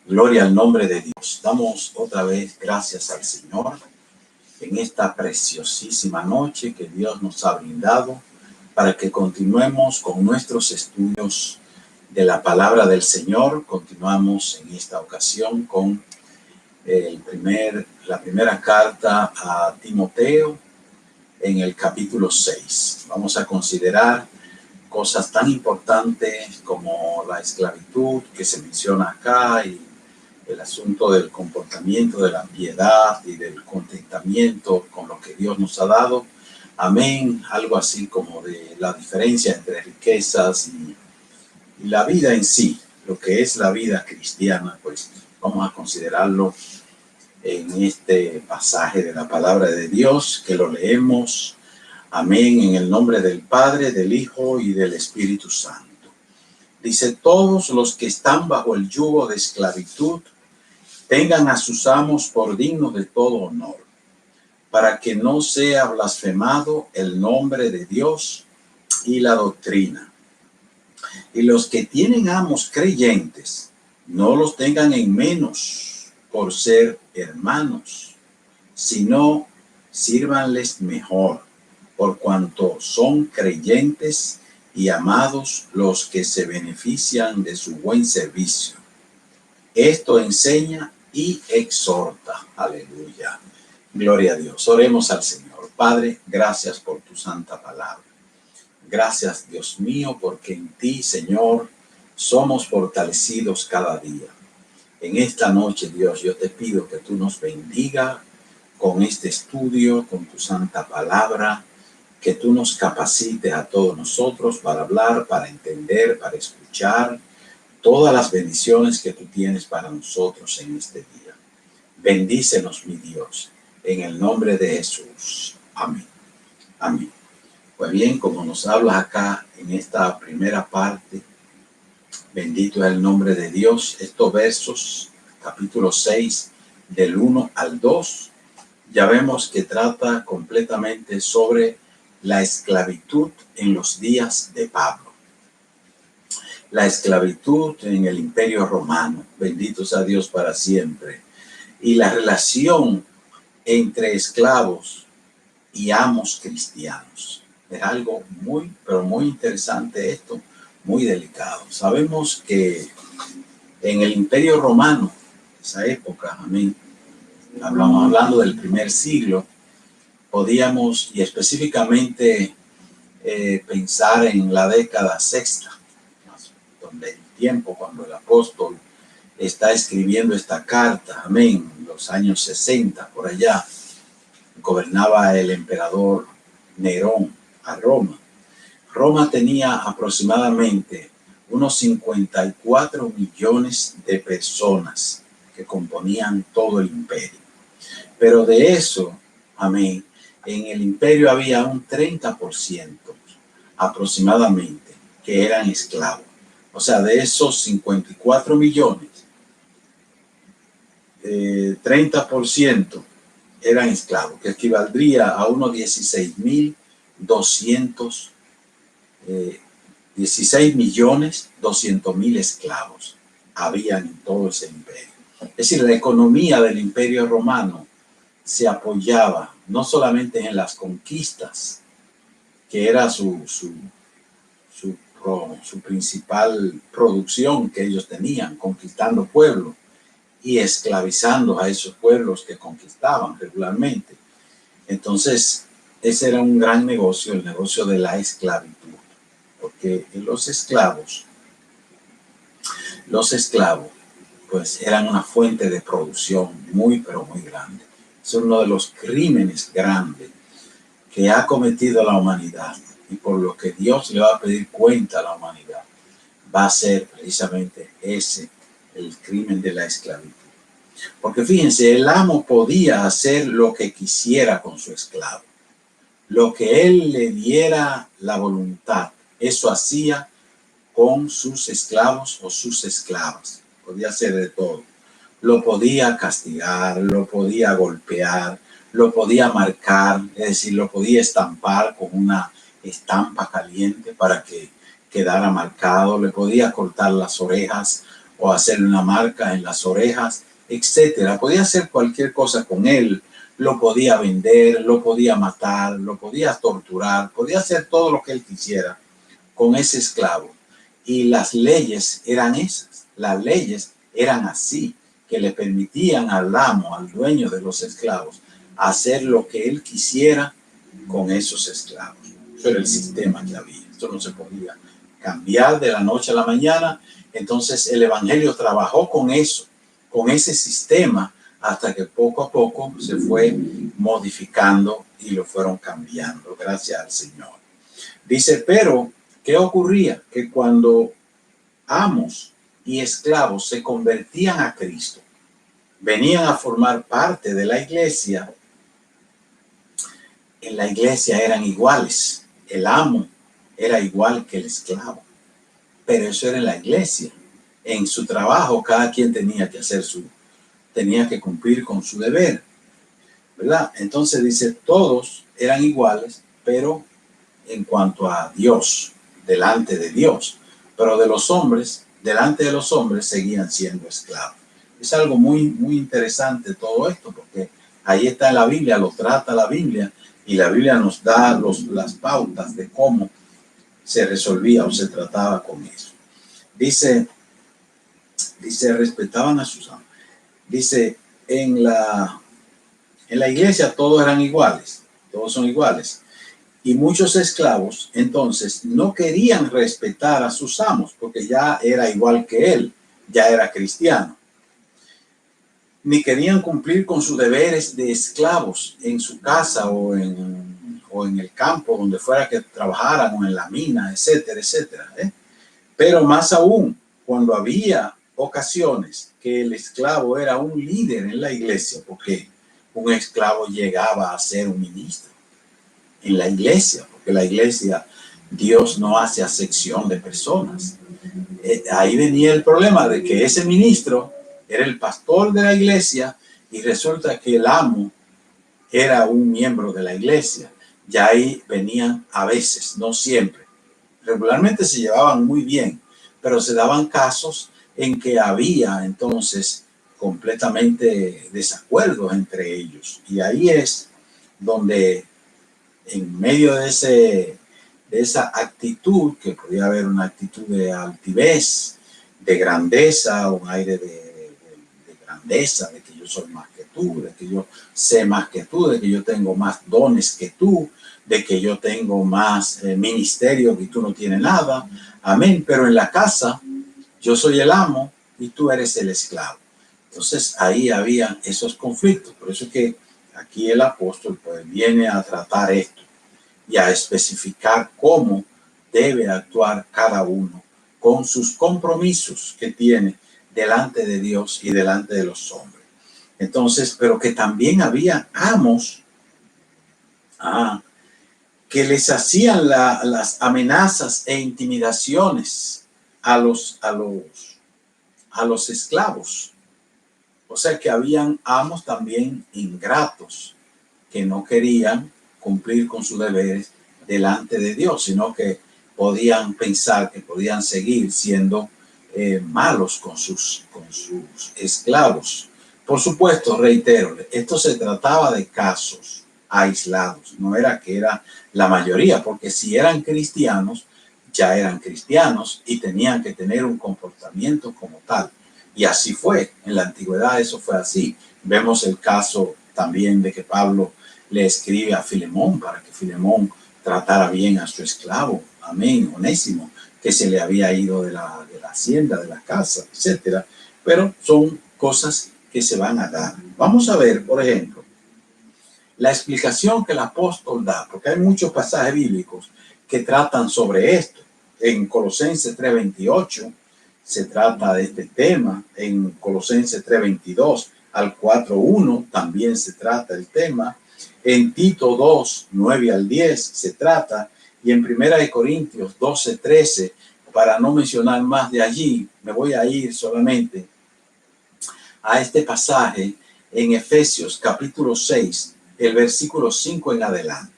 Gloria al nombre de Dios. Damos otra vez gracias al Señor en esta preciosísima noche que Dios nos ha brindado para que continuemos con nuestros estudios de la palabra del Señor. Continuamos en esta ocasión con la primera carta a Timoteo en el capítulo 6. Vamos a considerar cosas tan importantes como la esclavitud que se menciona acá y el asunto del comportamiento, de la piedad y del contentamiento con lo que Dios nos ha dado. Amén. Algo así como de la diferencia entre riquezas y la vida en sí, lo que es la vida cristiana, pues vamos a considerarlo en este pasaje de la palabra de Dios, que lo leemos. Amén. En el nombre del Padre, del Hijo y del Espíritu Santo. Dice: todos los que están bajo el yugo de esclavitud tengan a sus amos por dignos de todo honor, para que no sea blasfemado el nombre de Dios y la doctrina. Y los que tienen amos creyentes, no los tengan en menos por ser hermanos, sino sírvanles mejor, por cuanto son creyentes y amados los que se benefician de su buen servicio. Esto enseña y exhorta. Aleluya. Gloria a Dios. Oremos al Señor. Padre, gracias por tu santa palabra. Gracias, Dios mío, porque en ti, Señor, somos fortalecidos cada día. En esta noche, Dios, yo te pido que tú nos bendiga con este estudio, con tu santa palabra, que tú nos capacites a todos nosotros para hablar, para entender, para escuchar todas las bendiciones que tú tienes para nosotros en este día. Bendícenos, mi Dios, en el nombre de Jesús. Amén. Amén. Pues bien, como nos hablas acá en esta primera parte, bendito es el nombre de Dios. Estos versos, capítulo 6, del 1 al 2, ya vemos que trata completamente sobre la esclavitud en los días de Pablo. La esclavitud en el Imperio Romano, bendito sea Dios para siempre, y la relación entre esclavos y amos cristianos. Es algo muy, pero muy interesante esto, muy delicado. Sabemos que en el Imperio Romano, esa época, amén, hablando del primer siglo, podíamos, y específicamente pensar en la década sexta, donde el tiempo cuando el apóstol está escribiendo esta carta, amén, los años 60, por allá, gobernaba el emperador Nerón a Roma. Roma tenía aproximadamente unos 54 millones de personas que componían todo el imperio. Pero de eso, amén, en el imperio había un 30% aproximadamente que eran esclavos. O sea, de esos 54 millones, 30% eran esclavos, que equivaldría a unos 16 millones 200 mil esclavos habían en todo ese imperio. Es decir, la economía del Imperio Romano se apoyaba no solamente en las conquistas, que era su principal producción que ellos tenían, conquistando pueblos y esclavizando a esos pueblos que conquistaban regularmente. Entonces, ese era un gran negocio, el negocio de la esclavitud, porque los esclavos, pues eran una fuente de producción muy, pero muy grande. Es uno de los crímenes grandes que ha cometido la humanidad, y por lo que Dios le va a pedir cuenta a la humanidad, va a ser precisamente ese, el crimen de la esclavitud. Porque fíjense, el amo podía hacer lo que quisiera con su esclavo. Lo que él le diera la voluntad, eso hacía con sus esclavos o sus esclavas. Podía hacer de todo. Lo podía castigar, lo podía golpear, lo podía marcar, es decir, lo podía estampar con una estampa caliente para que quedara marcado, le podía cortar las orejas o hacerle una marca en las orejas, etcétera. Podía hacer cualquier cosa con él. Lo podía vender, lo podía matar, lo podía torturar, podía hacer todo lo que él quisiera con ese esclavo. Y las leyes eran esas. Las leyes eran así, que le permitían al amo, al dueño de los esclavos, hacer lo que él quisiera con esos esclavos. Eso era el sistema que había. Esto no se podía cambiar de la noche a la mañana. Entonces el evangelio trabajó con eso, con ese sistema, hasta que poco a poco se fue modificando y lo fueron cambiando, gracias al Señor. Dice, pero ¿qué ocurría? Que cuando amos y esclavos se convertían a Cristo, venían a formar parte de la iglesia, en la iglesia eran iguales. El amo era igual que el esclavo, pero eso era en la iglesia. En su trabajo cada quien tenía que cumplir con su deber, ¿verdad? Entonces dice, todos eran iguales, pero en cuanto a Dios, delante de Dios, pero de los hombres, delante de los hombres seguían siendo esclavos. Es algo muy, muy interesante todo esto, porque ahí está en la Biblia, lo trata la Biblia, y la Biblia nos da las pautas de cómo se resolvía o se trataba con eso. Dice, respetaban a sus amos. Dice, en la iglesia todos eran iguales, todos son iguales. Y muchos esclavos entonces no querían respetar a sus amos porque ya era igual que él, ya era cristiano. Ni querían cumplir con sus deberes de esclavos en su casa o en el campo, donde fuera que trabajaran, o en la mina, etcétera, etcétera. Pero más aún, cuando había ocasiones que el esclavo era un líder en la iglesia, porque un esclavo llegaba a ser un ministro en la iglesia, porque la iglesia, Dios no hace acepción de personas. Ahí venía el problema de que ese ministro era el pastor de la iglesia y resulta que el amo era un miembro de la iglesia. Ya ahí venían a veces, no siempre. Regularmente se llevaban muy bien, pero se daban casos en que había entonces completamente desacuerdos entre ellos. Y ahí es donde, en medio de esa actitud, que podía haber una actitud de altivez, de grandeza, un aire de grandeza, de que yo soy más que tú, de que yo sé más que tú, de que yo tengo más dones que tú, de que yo tengo más ministerio que tú no tienes nada. Amén. Pero en la casa yo soy el amo y tú eres el esclavo. Entonces ahí había esos conflictos. Por eso es que aquí el apóstol pues viene a tratar esto y a especificar cómo debe actuar cada uno con sus compromisos que tiene delante de Dios y delante de los hombres. Entonces, pero que también había amos que les hacían las amenazas e intimidaciones a los esclavos. O sea que habían amos también ingratos que no querían cumplir con sus deberes delante de Dios, sino que podían pensar que podían seguir siendo malos con sus esclavos. Por supuesto, reitero, esto se trataba de casos aislados, no era que era la mayoría, porque si eran cristianos, ya eran cristianos y tenían que tener un comportamiento como tal. Y así fue, en la antigüedad eso fue así. Vemos el caso también de que Pablo le escribe a Filemón para que Filemón tratara bien a su esclavo, amén, Onésimo, que se le había ido de la hacienda, de la casa, etcétera. Pero son cosas que se van a dar. Vamos a ver, por ejemplo, la explicación que el apóstol da, porque hay muchos pasajes bíblicos que tratan sobre esto. En Colosenses 3:28 se trata de este tema, en Colosenses 3:22 al 4:1 también se trata el tema, en Tito 2:9 al 10 se trata, y en 1 Corintios 12:13, para no mencionar más de allí, me voy a ir solamente a este pasaje en Efesios capítulo 6, el versículo 5 en adelante.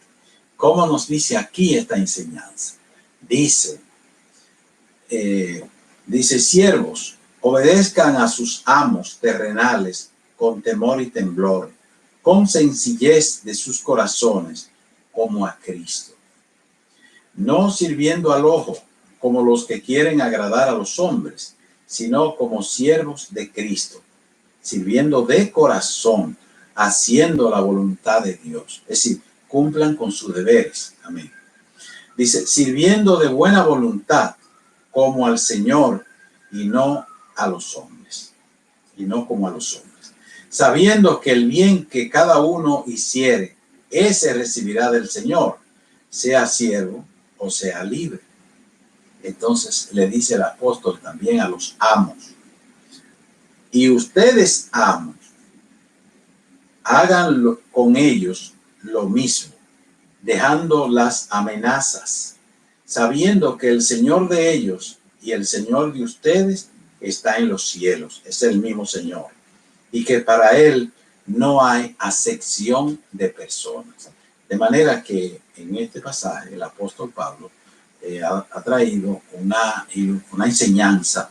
¿Cómo nos dice aquí esta enseñanza? Dice, siervos, Obedezcan a sus amos terrenales con temor y temblor, con sencillez de sus corazones, como a Cristo. No sirviendo al ojo, como los que quieren agradar a los hombres, sino como siervos de Cristo, sirviendo de corazón, haciendo la voluntad de Dios. Es decir, cumplan con sus deberes. Amén. Dice, sirviendo de buena voluntad, como al Señor y no a los hombres. Y no como a los hombres. Sabiendo que el bien que cada uno hiciere, ese recibirá del Señor, sea siervo o sea libre. Entonces le dice el apóstol también a los amos. Y ustedes, amos, hagan con ellos lo mismo, dejando las amenazas, sabiendo que el Señor de ellos y el Señor de ustedes está en los cielos, es el mismo Señor, y que para Él no hay acepción de personas. De manera que en este pasaje el apóstol Pablo ha traído una enseñanza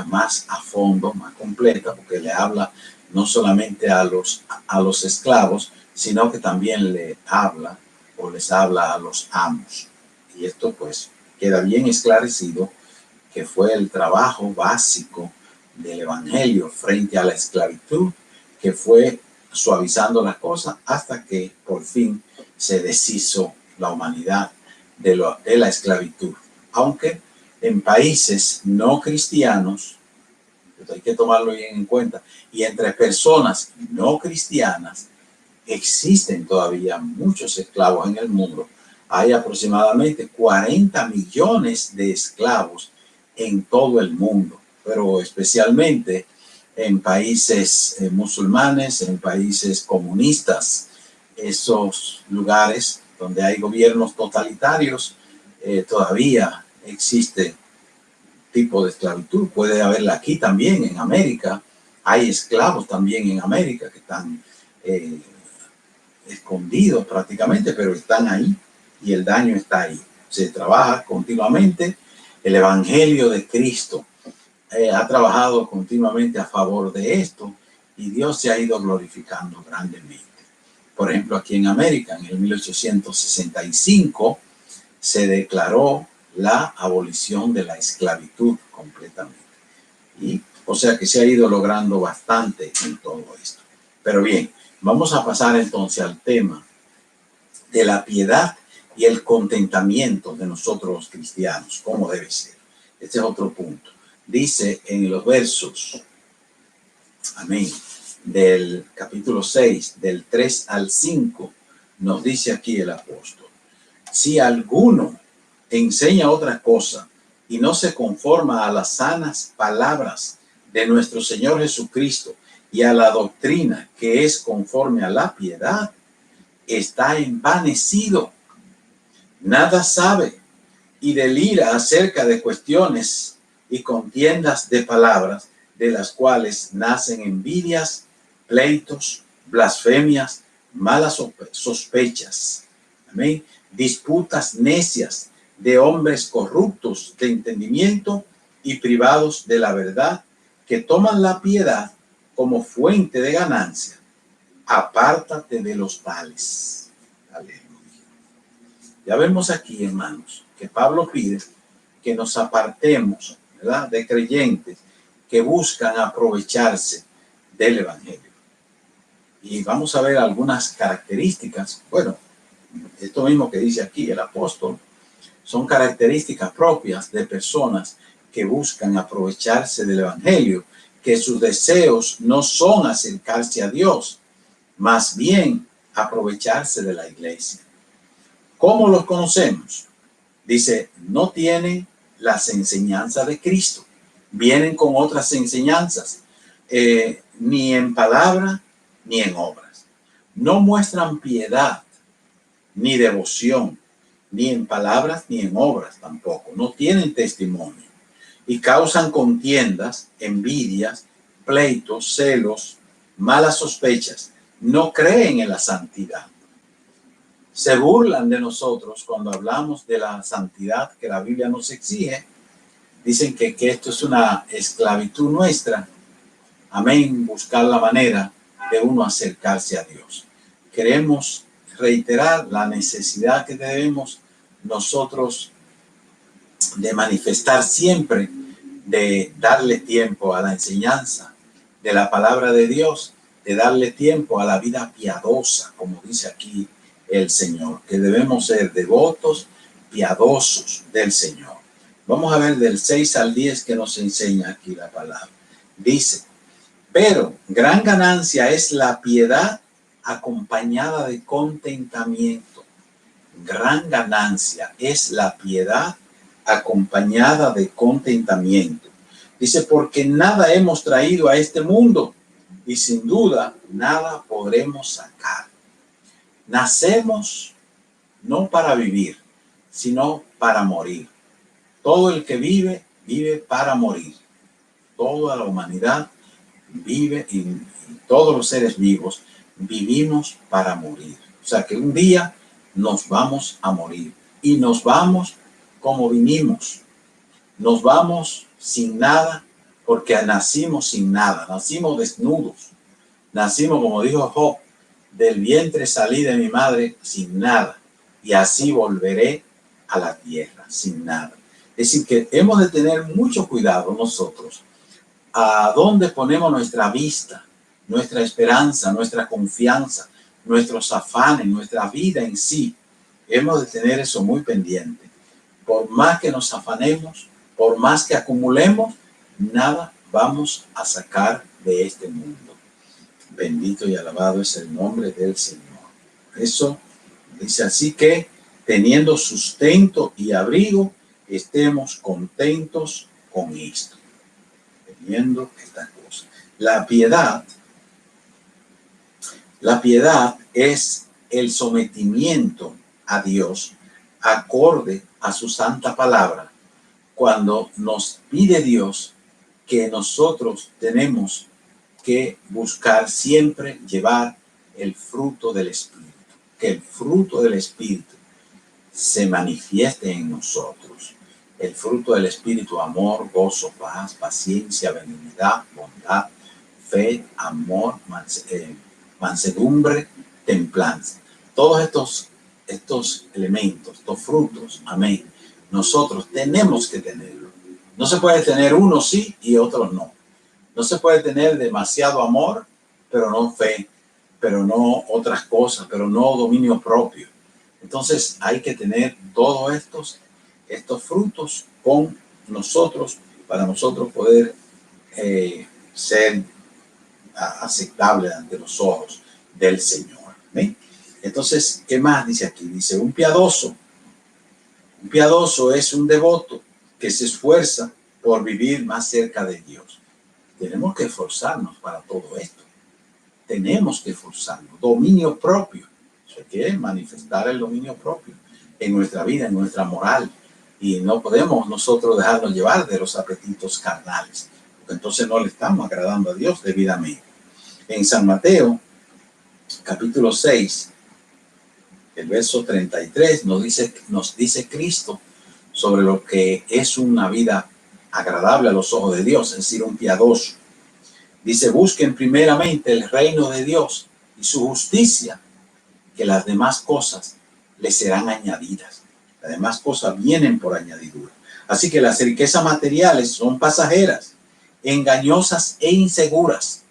más a fondo, más completa, porque le habla no solamente a los esclavos, sino que también les habla a los amos. Y esto pues queda bien esclarecido que fue el trabajo básico del evangelio frente a la esclavitud, que fue suavizando las cosas hasta que por fin se deshizo la humanidad de la esclavitud. Aunque en países no cristianos, hay que tomarlo bien en cuenta, y entre personas no cristianas existen todavía muchos esclavos en el mundo. Hay aproximadamente 40 millones de esclavos en todo el mundo, pero especialmente en países musulmanes, en países comunistas, esos lugares donde hay gobiernos totalitarios, todavía existe tipo de esclavitud. Puede haberla aquí también en América. Hay esclavos también en América que están escondidos prácticamente, pero están ahí y el daño está ahí. Se trabaja continuamente. El evangelio de Cristo ha trabajado continuamente a favor de esto y Dios se ha ido glorificando grandemente. Por ejemplo, aquí en América, en el 1865, se declaró la abolición de la esclavitud completamente. Y, o sea que se ha ido logrando bastante en todo esto. Pero bien, vamos a pasar entonces al tema de la piedad y el contentamiento de nosotros los cristianos, cómo debe ser. Este es otro punto. Dice en los versos, amén, del capítulo 6, del 3 al 5, nos dice aquí el apóstol: si alguno enseña otra cosa y no se conforma a las sanas palabras de nuestro Señor Jesucristo y a la doctrina que es conforme a la piedad, está envanecido, nada sabe y delira acerca de cuestiones y contiendas de palabras, de las cuales nacen envidias, pleitos, blasfemias, malas sospechas. Amén. Disputas necias de hombres corruptos de entendimiento y privados de la verdad, que toman la piedad como fuente de ganancia. Apártate de los tales. Aleluya. Ya vemos aquí, hermanos, que Pablo pide que nos apartemos, ¿verdad?, de creyentes que buscan aprovecharse del evangelio. Y vamos a ver algunas características. Bueno, esto mismo que dice aquí el apóstol, son características propias de personas que buscan aprovecharse del evangelio, que sus deseos no son acercarse a Dios, más bien aprovecharse de la iglesia. ¿Cómo los conocemos? Dice, no tienen las enseñanzas de Cristo, vienen con otras enseñanzas, ni en palabra ni en obras. No muestran piedad ni devoción, ni en palabras ni en obras tampoco. No tienen testimonio y causan contiendas, envidias, pleitos, celos, malas sospechas. No creen en la santidad. Se burlan de nosotros cuando hablamos de la santidad que la Biblia nos exige. dicen que esto es una esclavitud nuestra. Amén, buscar la manera de uno acercarse a Dios. Queremos reiterar la necesidad que debemos nosotros de manifestar siempre, de darle tiempo a la enseñanza de la palabra de Dios, de darle tiempo a la vida piadosa, como dice aquí el Señor, que debemos ser devotos, piadosos del Señor. Vamos a ver del 6 al 10 que nos enseña aquí la palabra. Dice, pero gran ganancia es la piedad acompañada de contentamiento. Gran ganancia es la piedad acompañada de contentamiento. Dice, porque nada hemos traído a este mundo y sin duda nada podremos sacar. Nacemos no para vivir, sino para morir. Todo el que vive, vive para morir. Toda la humanidad vive y todos los seres vivos vivimos para morir. O sea que un día nos vamos a morir y nos vamos como vinimos. Nos vamos sin nada porque nacimos sin nada, nacimos desnudos. Nacimos, como dijo Job, del vientre salí de mi madre sin nada y así volveré a la tierra sin nada. Es decir, que hemos de tener mucho cuidado nosotros a dónde ponemos nuestra vista, nuestra esperanza, nuestra confianza, nuestros afanes, nuestra vida en sí. Hemos de tener eso muy pendiente. Por más que nos afanemos, por más que acumulemos, nada vamos a sacar de este mundo. Bendito y alabado es el nombre del Señor. Eso dice así que, teniendo sustento y abrigo, estemos contentos con esto. Teniendo esta cosa. La piedad es el sometimiento a Dios acorde a su santa palabra, cuando nos pide Dios que nosotros tenemos que buscar siempre llevar el fruto del Espíritu, que el fruto del Espíritu se manifieste en nosotros. El fruto del Espíritu: amor, gozo, paz, paciencia, benignidad, bondad, fe, amor, mansedumbre, templanza. Todos estos elementos, estos frutos, amén, nosotros tenemos que tenerlo. No se puede tener uno sí y otros no. No se puede tener demasiado amor, pero no fe, pero no otras cosas, pero no dominio propio. Entonces hay que tener todos estos frutos con nosotros para nosotros poder ser aceptables ante los ojos del Señor. ¿Ven? Entonces, ¿qué más dice aquí? Dice, un piadoso es un devoto que se esfuerza por vivir más cerca de Dios. Tenemos que esforzarnos para todo esto. Tenemos que esforzarnos. Dominio propio. Hay que manifestar el dominio propio en nuestra vida, en nuestra moral. Y no podemos nosotros dejarnos llevar de los apetitos carnales, porque entonces no le estamos agradando a Dios debidamente. En San Mateo, capítulo 6, el verso 33, nos dice Cristo sobre lo que es una vida agradable a los ojos de Dios, es decir, un piadoso. Dice, busquen primeramente el reino de Dios y su justicia, que las demás cosas les serán añadidas. Las demás cosas vienen por añadidura. Así que las riquezas materiales son pasajeras, engañosas e inseguras.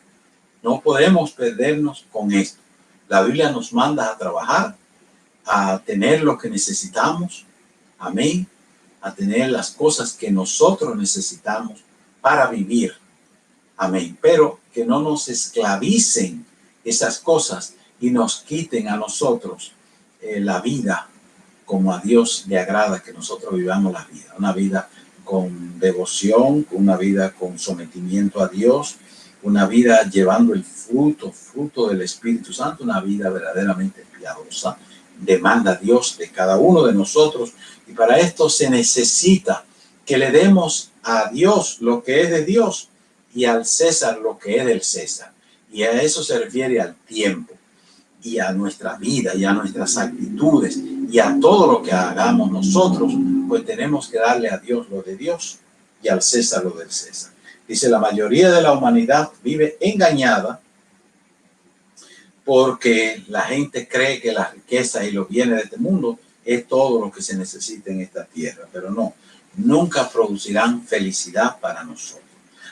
No podemos perdernos con esto. La Biblia nos manda a trabajar, a tener lo que necesitamos. Amén. A tener las cosas que nosotros necesitamos para vivir. Amén. Pero que no nos esclavicen esas cosas y nos quiten a nosotros la vida como a Dios le agrada que nosotros vivamos la vida. Una vida con devoción, una vida con sometimiento a Dios, una vida llevando el fruto del Espíritu Santo, una vida verdaderamente piadosa. Demanda Dios de cada uno de nosotros, y para esto se necesita que le demos a Dios lo que es de Dios y al César lo que es del César. Y a eso se refiere al tiempo y a nuestra vida y a nuestras actitudes y a todo lo que hagamos nosotros, pues tenemos que darle a Dios lo de Dios y al César lo del César. Dice, la mayoría de la humanidad vive engañada porque la gente cree que la riqueza y los bienes de este mundo es todo lo que se necesita en esta tierra, pero no, nunca producirán felicidad para nosotros.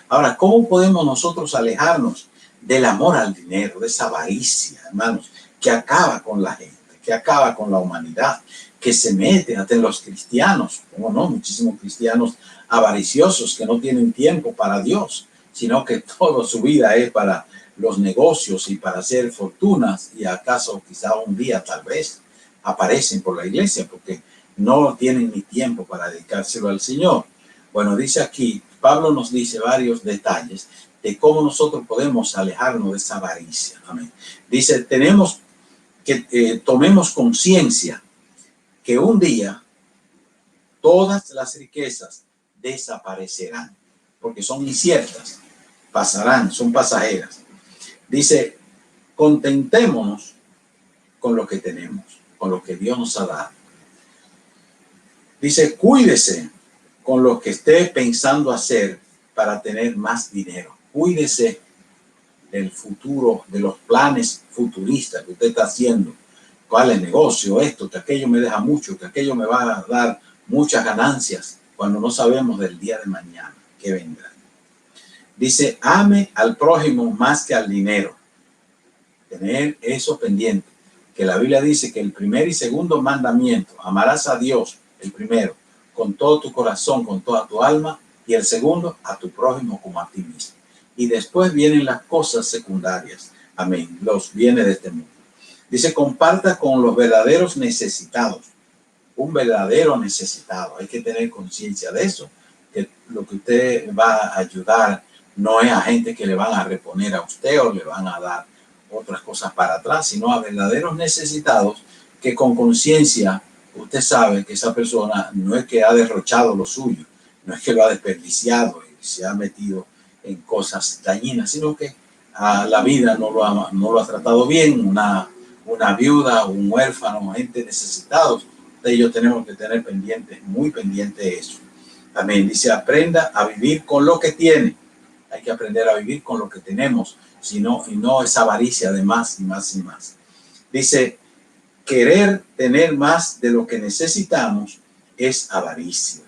Ahora, ¿cómo podemos nosotros alejarnos del amor al dinero, de esa avaricia, hermanos, que acaba con la gente, que acaba con la humanidad, que se mete hasta en los cristianos? ¿Cómo no? Muchísimos cristianos avariciosos que no tienen tiempo para Dios, sino que toda su vida es para los negocios y para hacer fortunas, y acaso quizá un día tal vez aparecen por la iglesia porque no tienen ni tiempo para dedicárselo al Señor. Bueno, dice aquí, Pablo nos dice varios detalles de cómo nosotros podemos alejarnos de esa avaricia. Amén. Dice, tenemos que tomemos conciencia que un día todas las riquezas desaparecerán, porque son inciertas, pasarán, son pasajeras. Dice, contentémonos con lo que tenemos, con lo que Dios nos ha dado. Dice, cuídese con lo que esté pensando hacer para tener más dinero. Cuídese del futuro, de los planes futuristas que usted está haciendo. ¿Cuál es el negocio? Esto, que aquello me deja mucho, que aquello me va a dar muchas ganancias, cuando no sabemos del día de mañana que vendrá. Dice, ame al prójimo más que al dinero. Tener eso pendiente, que la Biblia dice que el primer y segundo mandamiento, amarás a Dios, el primero, con todo tu corazón, con toda tu alma, y el segundo, a tu prójimo como a ti mismo. Y después vienen las cosas secundarias, amén, los bienes de este mundo. Dice, comparta con los verdaderos necesitados. Un verdadero necesitado, hay que tener conciencia de eso, que lo que usted va a ayudar no es a gente que le van a reponer a usted o le van a dar otras cosas para atrás, sino a verdaderos necesitados que con conciencia usted sabe que esa persona no es que ha derrochado lo suyo, no es que lo ha desperdiciado y se ha metido en cosas dañinas, sino que a la vida no lo ha tratado bien, una viuda, un huérfano, gente necesitados. De ellos tenemos que tener pendiente, muy pendiente de eso. Amén. Dice, aprenda a vivir con lo que tiene. Hay que aprender a vivir con lo que tenemos, sino, y no esa avaricia de más y más y más. Dice, querer tener más de lo que necesitamos es avaricia.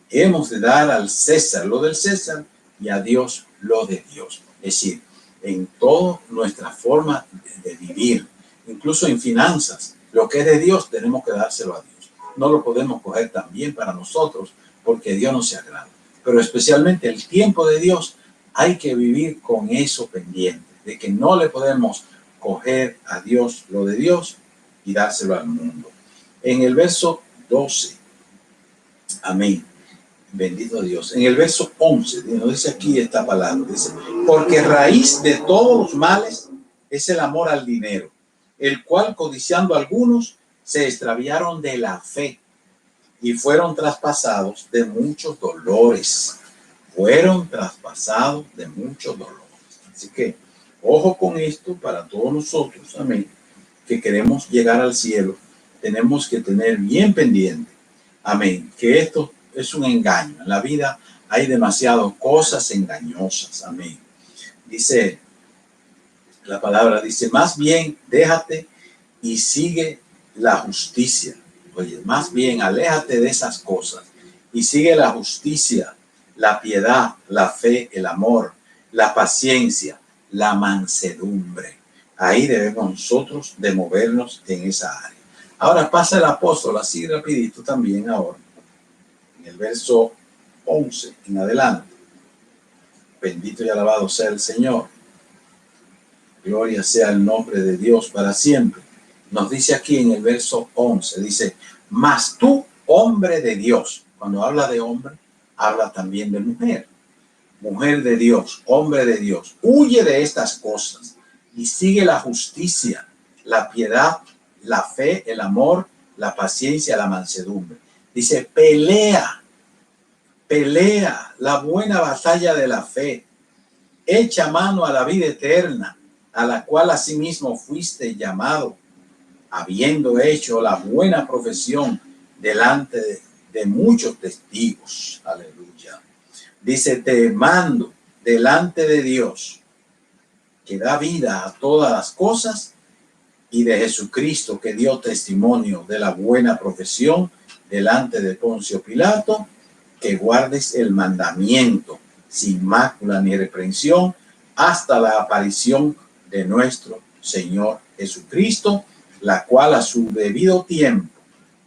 Hemos de dar al César lo del César y a Dios lo de Dios. Es decir, en toda nuestra forma de vivir, incluso en finanzas, lo que es de Dios tenemos que dárselo a Dios. No lo podemos coger también para nosotros porque Dios no se agrada. Pero especialmente el tiempo de Dios hay que vivir con eso pendiente, de que no le podemos coger a Dios lo de Dios y dárselo al mundo. En el verso 12, amén, bendito Dios. En el verso 11, nos dice aquí esta palabra, dice, porque raíz de todos los males es el amor al dinero, el cual codiciando algunos se extraviaron de la fe y fueron traspasados de muchos dolores. Fueron traspasados de muchos dolores. Así que, ojo con esto para todos nosotros, amén, que queremos llegar al cielo. Tenemos que tener bien pendiente, amén, que esto es un engaño. En la vida hay demasiadas cosas engañosas, amén. Dice, la palabra dice, más bien déjate y sigue la justicia. Oye, más bien aléjate de esas cosas y sigue la justicia, la piedad, la fe, el amor, la paciencia, la mansedumbre. Ahí debemos nosotros de movernos en esa área. Ahora pasa el apóstol así rapidito también ahora. En el verso 11 en adelante. Bendito y alabado sea el Señor. Gloria sea el nombre de Dios para siempre. Nos dice aquí en el verso 11, dice, mas tú, hombre de Dios. Cuando habla de hombre, habla también de mujer. Mujer de Dios, hombre de Dios, huye de estas cosas y sigue la justicia, la piedad, la fe, el amor, la paciencia, la mansedumbre. Dice, pelea la buena batalla de la fe, echa mano a la vida eterna, a la cual asimismo fuiste llamado, habiendo hecho la buena profesión delante de muchos testigos. Aleluya. Dice, te mando delante de Dios, que da vida a todas las cosas, y de Jesucristo, que dio testimonio de la buena profesión delante de Poncio Pilato, que guardes el mandamiento sin mácula ni reprensión hasta la aparición de nuestro Señor Jesucristo, la cual a su debido tiempo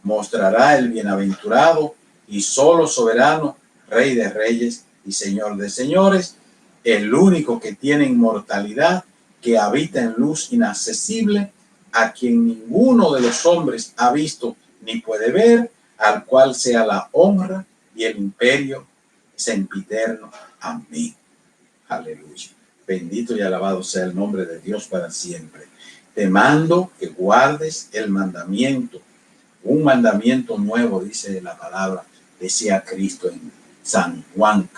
mostrará el bienaventurado y solo soberano, Rey de reyes y Señor de señores, el único que tiene inmortalidad, que habita en luz inaccesible, a quien ninguno de los hombres ha visto ni puede ver, al cual sea la honra y el imperio sempiterno. Amén. Aleluya. Bendito y alabado sea el nombre de Dios para siempre. Te mando que guardes el mandamiento. Un mandamiento nuevo, dice la palabra, decía Cristo en San Juan,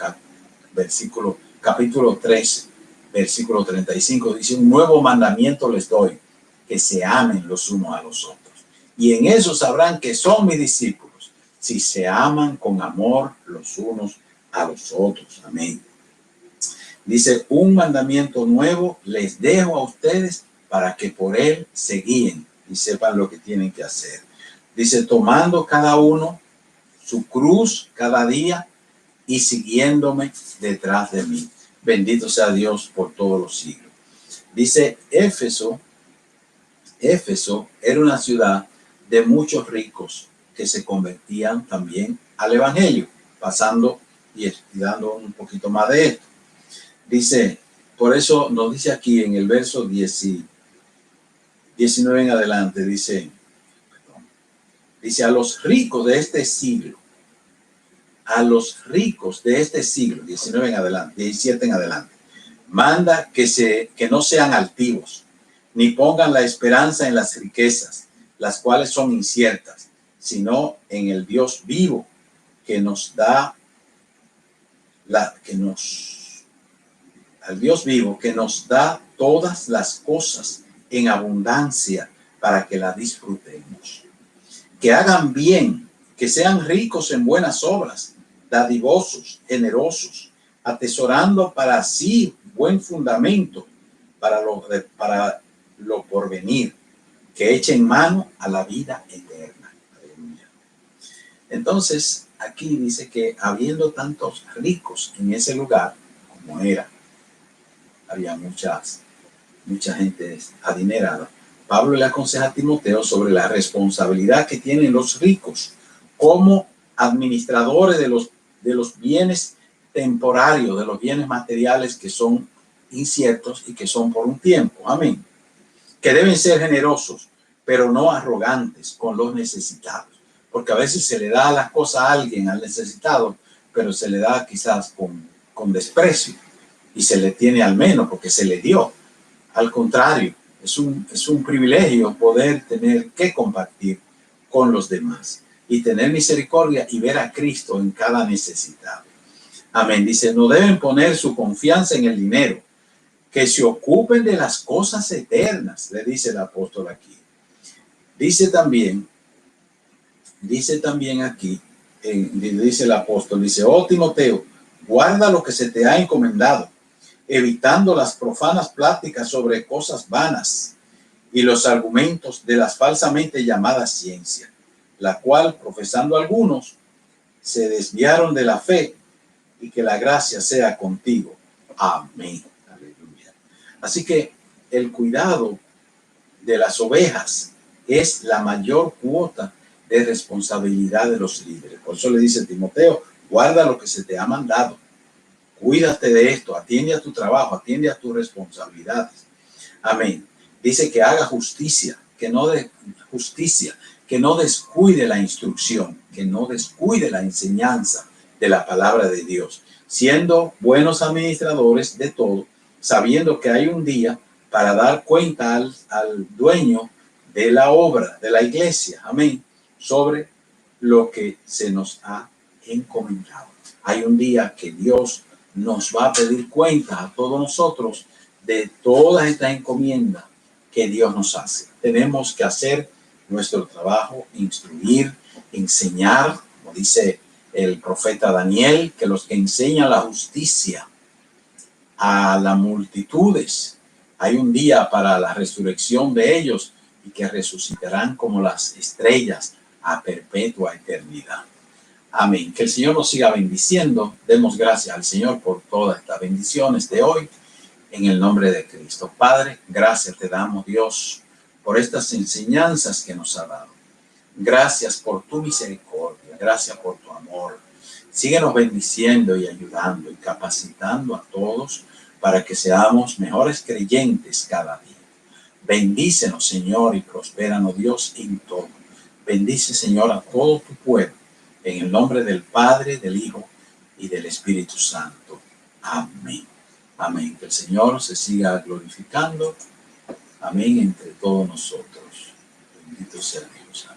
capítulo 13, versículo 35. Dice, un nuevo mandamiento les doy, que se amen los unos a los otros. Y en eso sabrán que son mis discípulos, si se aman con amor los unos a los otros. Amén. Dice, un mandamiento nuevo les dejo a ustedes para que por él se guíen y sepan lo que tienen que hacer. Dice, tomando cada uno su cruz cada día y siguiéndome detrás de mí. Bendito sea Dios por todos los siglos. Dice, Éfeso era una ciudad de muchos ricos que se convertían también al evangelio, pasando y dando un poquito más de esto. Dice, por eso nos dice aquí en el verso 19 en adelante, dice, a los ricos de este siglo, 19 en adelante, 17 en adelante, manda que no sean altivos, ni pongan la esperanza en las riquezas, las cuales son inciertas, sino en el Dios vivo, que nos da al Dios vivo, que nos da todas las cosas en abundancia para que las disfrutemos. Que hagan bien, que sean ricos en buenas obras, dadivosos, generosos, atesorando para sí buen fundamento para lo porvenir, que echen mano a la vida eterna. Aleluya. Entonces, aquí dice que habiendo tantos ricos en ese lugar, como era, había mucha gente adinerada, Pablo le aconseja a Timoteo sobre la responsabilidad que tienen los ricos como administradores de los bienes temporarios, de los bienes materiales que son inciertos y que son por un tiempo. Amén. Que deben ser generosos, pero no arrogantes con los necesitados. Porque a veces se le da las cosas a alguien, al necesitado, pero se le da quizás con desprecio y se le tiene al menos porque se le dio. Al contrario, es un privilegio poder tener que compartir con los demás y tener misericordia y ver a Cristo en cada necesitado. Amén. Dice, no deben poner su confianza en el dinero, que se ocupen de las cosas eternas, le dice el apóstol aquí. Dice también aquí, dice el apóstol, dice, oh Timoteo, guarda lo que se te ha encomendado, evitando las profanas pláticas sobre cosas vanas y los argumentos de las falsamente llamadas ciencia, la cual, profesando algunos, se desviaron de la fe, y que la gracia sea contigo. Amén. Aleluya. Así que el cuidado de las ovejas es la mayor cuota de responsabilidad de los líderes. Por eso le dice Timoteo, guarda lo que se te ha mandado. Cuídate de esto, atiende a tu trabajo, atiende a tus responsabilidades. Amén. Dice que haga justicia, que no descuide la instrucción, que no descuide la enseñanza de la palabra de Dios, siendo buenos administradores de todo, sabiendo que hay un día para dar cuenta al dueño de la obra, de la iglesia, amén, sobre lo que se nos ha encomendado. Hay un día que Dios nos va a pedir cuenta a todos nosotros de todas estas encomiendas que Dios nos hace. Tenemos que hacer nuestro trabajo, instruir, enseñar, como dice el profeta Daniel, que los que enseñan la justicia a las multitudes, hay un día para la resurrección de ellos y que resucitarán como las estrellas a perpetua eternidad. Amén. Que el Señor nos siga bendiciendo. Demos gracias al Señor por todas estas bendiciones de hoy, en el nombre de Cristo. Padre, gracias te damos, Dios, por estas enseñanzas que nos ha dado. Gracias por tu misericordia. Gracias por tu amor. Síguenos bendiciendo y ayudando y capacitando a todos para que seamos mejores creyentes cada día. Bendícenos, Señor, y prospéranos, Dios, en todo. Bendice, Señor, a todo tu pueblo, en el nombre del Padre, del Hijo y del Espíritu Santo. Amén. Amén. Que el Señor se siga glorificando. Amén. Entre todos nosotros. Bendito sea Dios.